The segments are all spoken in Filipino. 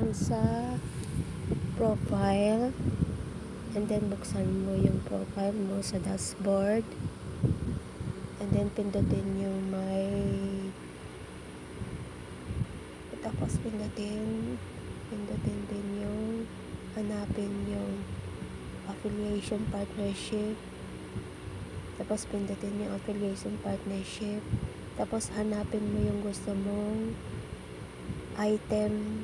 lang sa profile, and then buksan mo yung profile mo sa dashboard, and then pindutin yung tapos pindutin din yung hanapin yung affiliation partnership, tapos pindutin yung affiliation partnership, tapos hanapin mo yung gusto mong item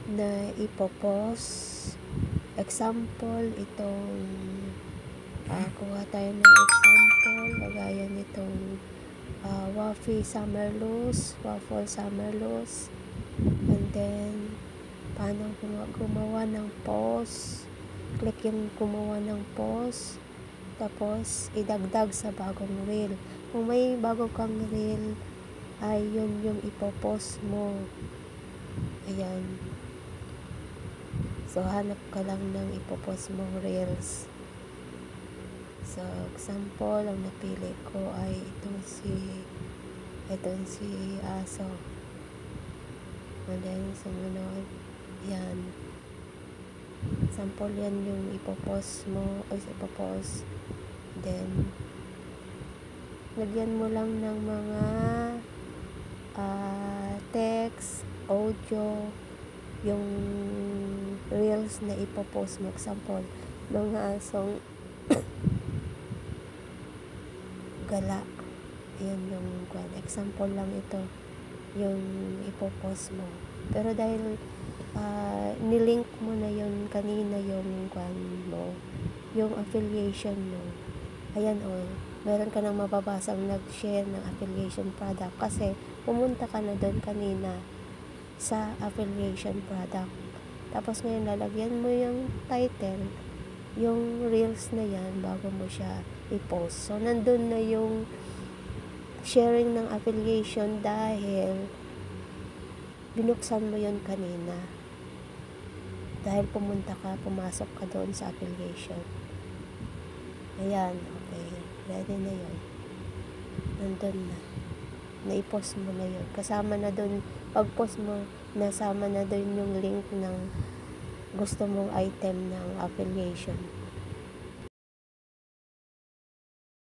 na ipopost. Example, itong kuha tayo ng example, lagayan nitong waffle summer loose, and then paano gumawa ng post. Click yung gumawa ng post, tapos idagdag sa bagong reel. Kung may bago kang reel, ay yun yung ipopost mo. Ayan. So, hanap ka lang ng ipopost mong reels. So, example, ang napili ko ay itong si aso. And then, sumunod, yan. Example, yan yung ipopost mo, ipopost. Then, lagyan mo lang ng mga text, audio, yung reels na ipopost mo. Example, mga asong gala. Yan yung example lang ito, yung ipopost mo. Pero dahil nilink mo na yun kanina, yung mo, yung affiliation mo, ayan meron ka nang mababasang nag-share ng affiliation product kasi pumunta ka na doon kanina sa affiliation product. Tapos ngayon lalagyan mo yung title, yung reels na yan bago mo siya i-post. So nandun na yung sharing ng affiliation dahil binuksan mo yun kanina. Dahil pumasok ka doon sa affiliation. Ayan, okay. Ready na yun. Nandun na. Na-post mo na yun. Kasama na doon, pag-post mo, nasama na doon yung link ng gusto mong item ng affiliation.